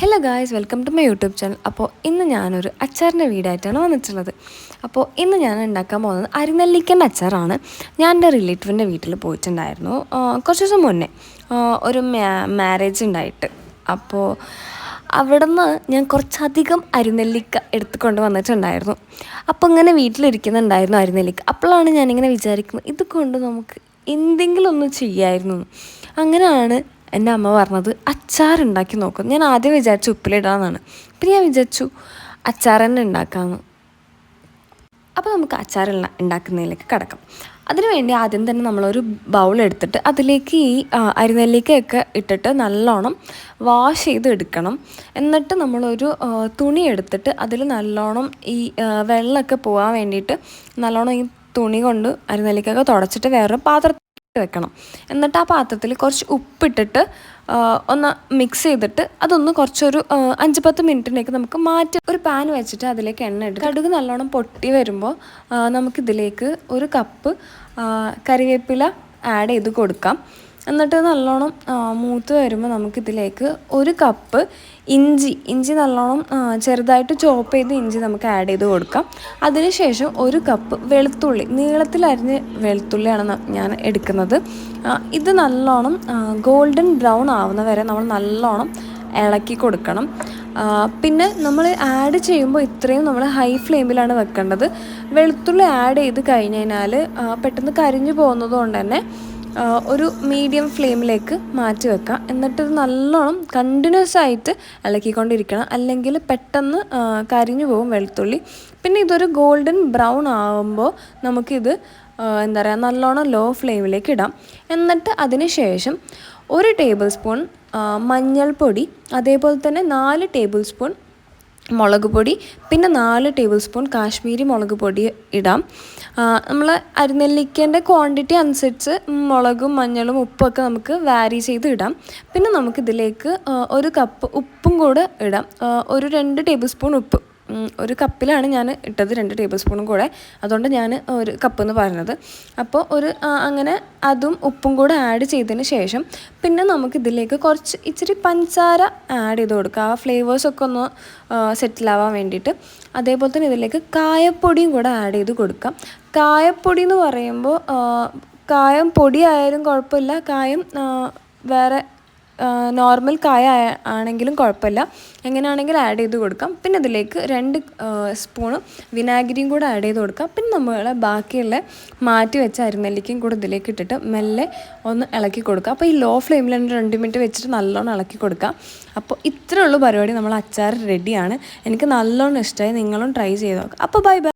Hello guys, welcome to my YouTube channel. അപ്പോൾ ഇന്ന് ഞാനൊരു അച്ചാറിൻ്റെ വീടായിട്ടാണ് വന്നിട്ടുള്ളത്. അപ്പോൾ ഇന്ന് ഞാൻ ഉണ്ടാക്കാൻ പോകുന്നത് അരിനെല്ലിക്കൻ്റെ അച്ചാറാണ്. ഞാൻ എൻ്റെ റിലേറ്റീവിൻ്റെ വീട്ടിൽ പോയിട്ടുണ്ടായിരുന്നു കുറച്ച് ദിവസം മുന്നേ, ഒരു മാരേജ് ഉണ്ടായിട്ട്. അപ്പോൾ അവിടുന്ന് ഞാൻ കുറച്ചധികം അരിനെല്ലിക്ക എടുത്തുകൊണ്ട് വന്നിട്ടുണ്ടായിരുന്നു. അപ്പോൾ ഇങ്ങനെ വീട്ടിലിരിക്കുന്നുണ്ടായിരുന്നു അരിനെല്ലിക്ക. അപ്പോഴാണ് ഞാനിങ്ങനെ വിചാരിക്കുന്നത്, ഇത് കൊണ്ട് നമുക്ക് എന്തെങ്കിലും ഒന്ന് ചെയ്യായിരുന്നു. അങ്ങനെയാണ് എൻ്റെ അമ്മ പറഞ്ഞത് അച്ചാറുണ്ടാക്കി നോക്കും. ഞാൻ ആദ്യം വിചാരിച്ചു ഉപ്പിലിടാമെന്നാണ്. പിന്നെ ഞാൻ വിചാരിച്ചു അച്ചാർ തന്നെ ഉണ്ടാക്കാമെന്ന്. അപ്പോൾ നമുക്ക് അച്ചാർ ഉണ്ടാക്കുന്നതിലേക്ക് കിടക്കാം. അതിനുവേണ്ടി ആദ്യം തന്നെ നമ്മളൊരു ബൗൾ എടുത്തിട്ട് അതിലേക്ക് ഈ അരിനെല്ലിക്കയൊക്കെ ഇട്ടിട്ട് നല്ലോണം വാഷ് ചെയ്ത് എടുക്കണം. എന്നിട്ട് നമ്മളൊരു തുണി എടുത്തിട്ട് അതിൽ നല്ലോണം ഈ വെള്ളമൊക്കെ പോകാൻ വേണ്ടിയിട്ട് നല്ലോണം ഈ തുണി കൊണ്ട് അരിനെല്ലിക്കയൊക്കെ തുടച്ചിട്ട് വേറൊരു പാത്രത്തിൽ വെക്കണം. എന്നിട്ട് ആ പാത്രത്തിൽ കുറച്ച് ഉപ്പിട്ടിട്ട് ഒന്ന് മിക്സ് ചെയ്തിട്ട് അതൊന്ന് കുറച്ചൊരു 5-10 മിനിറ്റിനേക്ക് നമുക്ക് മാറ്റി ഒരു പാൻ വെച്ചിട്ട് അതിലേക്ക് എണ്ണ ഇട്ട് കടുക് നല്ലോണം പൊട്ടി വരുമ്പോൾ നമുക്കിതിലേക്ക് ഒരു കപ്പ് കറിവേപ്പില ആഡ് ചെയ്ത് കൊടുക്കാം. എന്നിട്ട് നല്ലോണം മൂത്ത് വരുമ്പോൾ നമുക്കിതിലേക്ക് ഒരു കപ്പ് ഇഞ്ചി നല്ലോണം ചെറുതായിട്ട് ചോപ്പ് ചെയ്ത് ഇഞ്ചി നമുക്ക് ആഡ് ചെയ്ത് കൊടുക്കാം. അതിനുശേഷം ഒരു കപ്പ് വെളുത്തുള്ളി, നീളത്തിലരിഞ്ഞ് വെളുത്തുള്ളിയാണ് ഞാൻ എടുക്കുന്നത്. ഇത് നല്ലോണം ഗോൾഡൻ ബ്രൗൺ ആവുന്ന വരെ നമ്മൾ നല്ലോണം ഇളക്കി കൊടുക്കണം. പിന്നെ നമ്മൾ ആഡ് ചെയ്യുമ്പോൾ ഇത്രയും നമ്മൾ ഹൈ ഫ്ലെയിമിലാണ് വെക്കേണ്ടത്. വെളുത്തുള്ളി ആഡ് ചെയ്ത് കഴിഞ്ഞ് കഴിഞ്ഞാൽ പെട്ടെന്ന് കരിഞ്ഞു പോകുന്നത് കൊണ്ട് തന്നെ ഒരു മീഡിയം ഫ്ലെയിമിലേക്ക് മാറ്റി വെക്കാം. എന്നിട്ട് നല്ലോണം കണ്ടിന്യൂസ് ആയിട്ട് ഇളക്കിക്കൊണ്ടിരിക്കണം, അല്ലെങ്കിൽ പെട്ടെന്ന് കരിഞ്ഞു പോകും വെളുത്തുള്ളി. പിന്നെ ഇതൊരു ഗോൾഡൻ ബ്രൗൺ ആകുമ്പോൾ നമുക്കിത് എന്താ പറയുക നല്ലോണം ലോ ഫ്ലെയിമിലേക്ക് ഇടാം. എന്നിട്ട് അതിന് ശേഷം 1 ടേബിൾ സ്പൂൺ മഞ്ഞൾപ്പൊടി, അതേപോലെ തന്നെ 4 ടേബിൾ സ്പൂൺ മുളക് പൊടി, പിന്നെ 4 ടേബിൾ സ്പൂൺ കാശ്മീരി മുളക് പൊടി ഇടാം. നമ്മൾ അരിനെല്ലിക്കേൻ്റെ ക്വാണ്ടിറ്റി അനുസരിച്ച് മുളകും മഞ്ഞളും ഉപ്പൊക്കെ നമുക്ക് വാരി ചെയ്ത് ഇടാം. പിന്നെ നമുക്കിതിലേക്ക് ഒരു കപ്പ് ഉപ്പും കൂടെ ഇടാം. ഒരു 2 ടേബിൾ സ്പൂൺ ഉപ്പ്. ഒരു കപ്പിലാണ് ഞാൻ ഇട്ടത്, 2 ടേബിൾ സ്പൂണും കൂടെ, അതുകൊണ്ട് ഞാൻ ഒരു കപ്പ് എന്ന് പറഞ്ഞത്. അപ്പോൾ അങ്ങനെ അതും ഉപ്പും കൂടെ ആഡ് ചെയ്തതിന് ശേഷം പിന്നെ നമുക്കിതിലേക്ക് ഇച്ചിരി പഞ്ചസാര ആഡ് ചെയ്ത് കൊടുക്കുക, ആ ഫ്ലേവേഴ്സൊക്കെ ഒന്ന് സെറ്റിലാവാൻ വേണ്ടിയിട്ട്. അതേപോലെ തന്നെ ഇതിലേക്ക് കായപ്പൊടിയും കൂടെ ആഡ് ചെയ്ത് കൊടുക്കാം. കായപ്പൊടി എന്ന് പറയുമ്പോൾ കായം പൊടി ആയാലും കുഴപ്പമില്ല, കായം വേറെ നോർമൽ കായ ആണെങ്കിലും കുഴപ്പമില്ല, എങ്ങനെയാണെങ്കിലും ആഡ് ചെയ്ത് കൊടുക്കാം. പിന്നെ ഇതിലേക്ക് 2 സ്പൂണ് വിനാഗിരിയും കൂടെ ആഡ് ചെയ്ത് കൊടുക്കാം. പിന്നെ നമ്മൾ ബാക്കിയുള്ള മാറ്റി വെച്ച അരിനെല്ലിക്കയും കൂടെ ഇതിലേക്ക് ഇട്ടിട്ട് മെല്ലെ ഒന്ന് ഇളക്കി കൊടുക്കുക. അപ്പോൾ ഈ ലോ ഫ്ലെയിമിൽ 2 മിനിറ്റ് വെച്ചിട്ട് നല്ലോണം ഇളക്കി കൊടുക്കാം. അപ്പോൾ ഇത്രയുള്ള പരിപാടി, നമ്മൾ അച്ചാർ റെഡിയാണ്. എനിക്ക് നല്ലോണം ഇഷ്ടമായി, നിങ്ങളും ട്രൈ ചെയ്ത് നോക്കാം. അപ്പോൾ ബൈ.